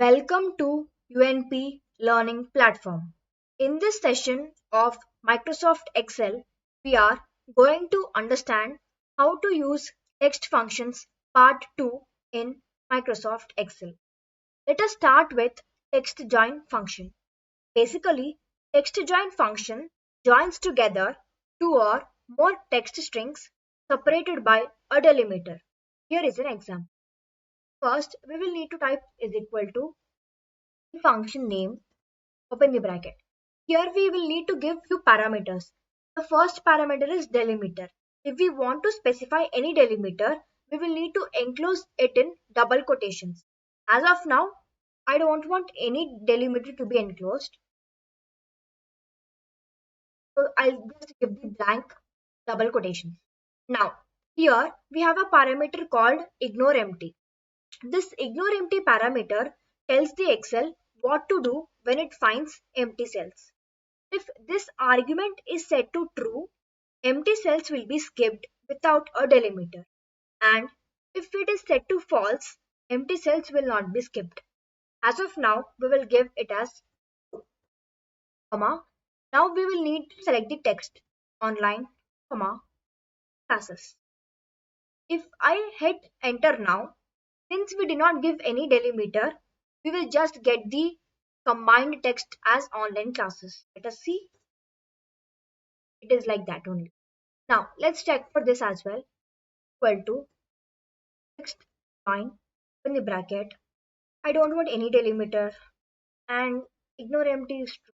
Welcome to UNP Learning Platform. In this session of Microsoft Excel, we are going to understand how to use text functions part 2 in Microsoft Excel. Let us start with text join function. Basically, text join function joins together two or more text strings separated by a delimiter. Here is an example. First, we will need to type is equal to function name, open the bracket. Here we will need to give few parameters. The first parameter is delimiter. If we want to specify any delimiter, we will need to enclose it in double quotations. As of now, I don't want any delimiter to be enclosed. So I'll just give the blank double quotations. Now, here we have a parameter called ignore empty. This ignore empty parameter tells the Excel what to do when it finds empty cells. If this argument is set to true, empty cells will be skipped without a delimiter. And if it is set to false, empty cells will not be skipped. As of now, we will give it as comma. Now we will need to select the text online, comma, classes. If I hit enter now, since we did not give any delimiter, we will just get the combined text as online classes. Let us see. It is like that only. Now let's check for this as well. Equal to text line in the bracket. I don't want any delimiter and ignore empty is true.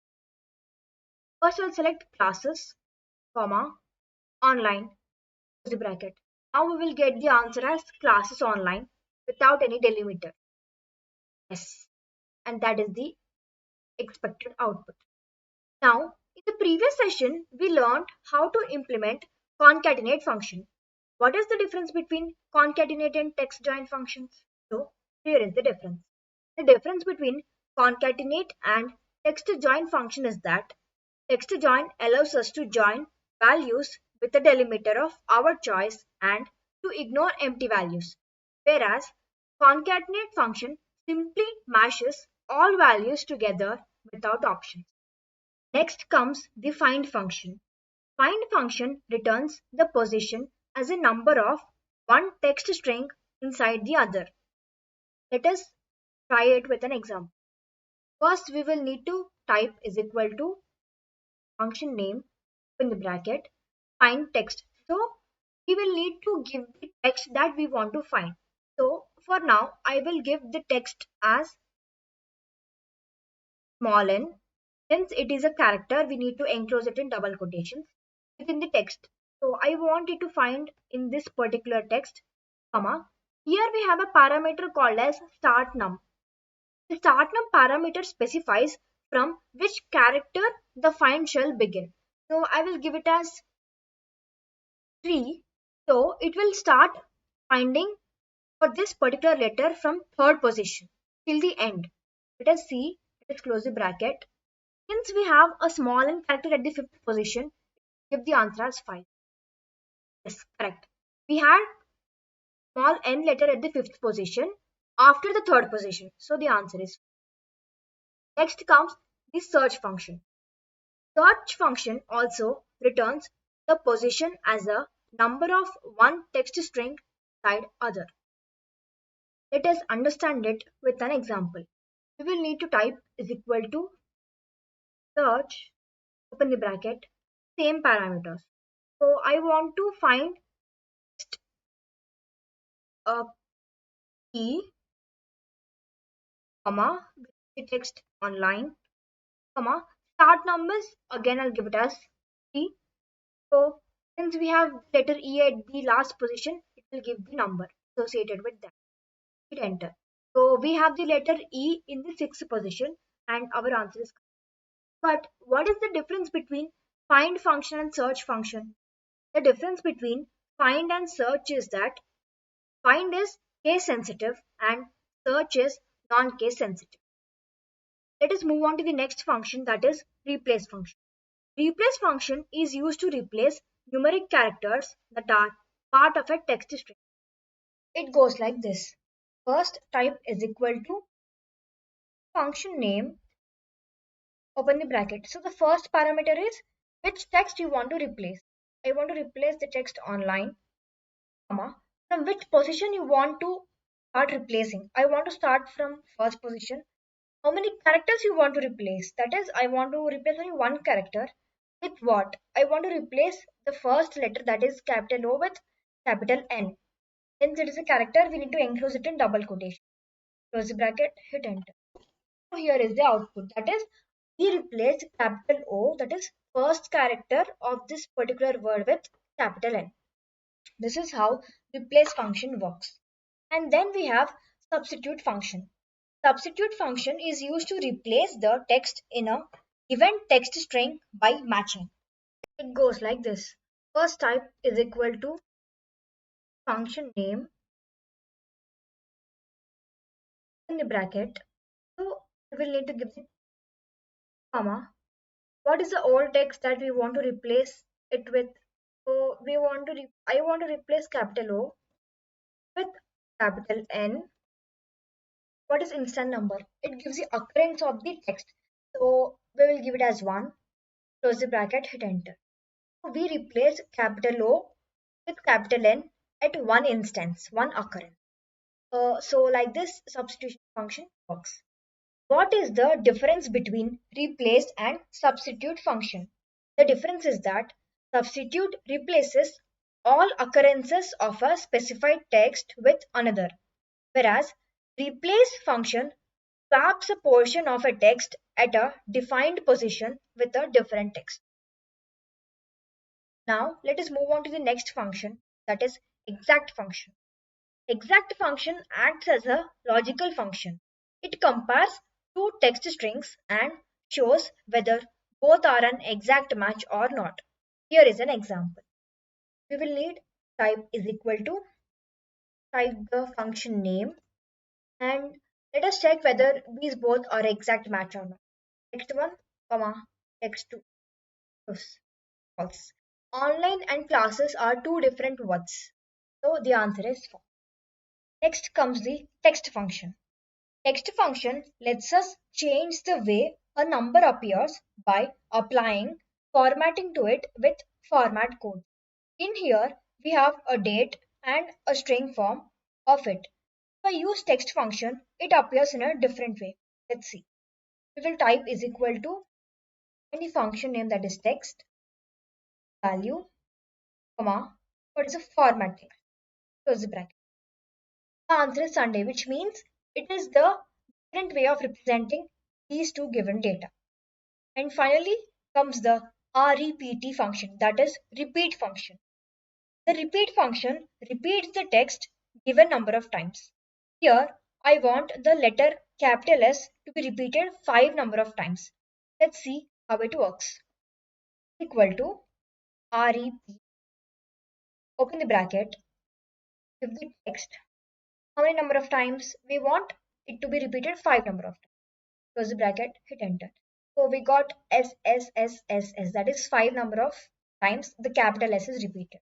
First I'll select classes, comma, online, close the bracket. Now we will get the answer as classes online without any delimiter. Yes, and that is the expected output. Now, in the previous session, we learned how to implement concatenate function. What is the difference between concatenate and text join functions? So, here is the difference. The difference between concatenate and text join function is that text join allows us to join values with a delimiter of our choice and to ignore empty values, whereas concatenate function simply mashes all values together without options. Next comes the find function. Find function returns the position as a number of one text string inside the other. Let us try it with an example. First, we will need to type is equal to function name in the bracket find text. So we will need to give the text that we want to find. So for now, I will give the text as small n. Since it is a character, we need to enclose it in double quotations within the text. So I want it to find in this particular text, comma. Here we have a parameter called as start num. The start num parameter specifies from which character the find shall begin. So I will give it as 3. So it will start finding for this particular letter from third position till the end. Let us see. Let us close the bracket. Since we have a small n character at the fifth position, give the answer as 5. Yes, correct. We had small n letter at the fifth position after the third position. So the answer is 5. Next comes the search function. Search function also returns the position as a number of one text string inside other. Let us understand it with an example. We will need to type is equal to search, open the bracket, same parameters. So I want to find a key, comma, with the text online, comma, start numbers, again I'll give it as 3. So since we have letter E at the last position, it will give the number associated with that. Hit enter. So we have the letter E in the sixth position and our answer is correct. But what is the difference between find function and search function? The difference between find and search is that find is case sensitive and search is non-case sensitive. Let us move on to the next function, that is replace function. Replace function is used to replace numeric characters that are part of a text string. It goes like this. First type is equal to function name, open the bracket. So the first parameter is which text you want to replace. I want to replace the text online, comma, from which position you want to start replacing. I want to start from first position. How many characters you want to replace? That is, I want to replace only one character. With what? I want to replace the first letter, that is capital O, with capital N. Since it is a character, we need to enclose it in double quotation. Close the bracket, hit enter. So here is the output. That is, we replace capital O, that is first character of this particular word, with capital N. This is how replace function works. And then we have substitute function. Substitute function is used to replace the text in a given text string by matching. It goes like this. First type is equal to function name in the bracket. So we will need to give the comma. What is the old text that we want to replace it with? So I want to replace capital O with capital N. What is instant number? It gives the occurrence of the text. So we will give it as 1. Close the bracket, hit enter. So we replace capital O with capital N at one instance, one occurrence. So like this substitution function works. What is the difference between replace and substitute function? The difference is that substitute replaces all occurrences of a specified text with another, whereas replace function swaps a portion of a text at a defined position with a different text. Now let us move on to the next function, that is exact function. Exact function acts as a logical function. It compares two text strings and shows whether both are an exact match or not. Here is an example. We will need type is equal to, type the function name, and let us check whether these both are exact match or not. Text1, comma, text2, false. Online and classes are two different words. So the answer is false. Next comes the text function. Text function lets us change the way a number appears by applying formatting to it with format code. In here, we have a date and a string form of it. If I use text function, it appears in a different way. Let's see. We will type is equal to any function name, that is text, value, comma, what is a format text? Close the bracket. The answer is Sunday, which means it is the different way of representing these two given data. And finally comes the rept function, that is repeat function. The repeat function repeats the text given number of times. Here I want the letter capital S to be repeated 5 number of times. Let's see how it works. Equal to rep, open the bracket, give the text. How many number of times? We want it to be repeated 5 number of times. Close the bracket, hit enter. So we got S, S, S, S, S. That is 5 number of times the capital S is repeated.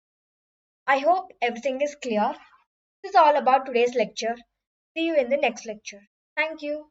I hope everything is clear. This is all about today's lecture. See you in the next lecture. Thank you.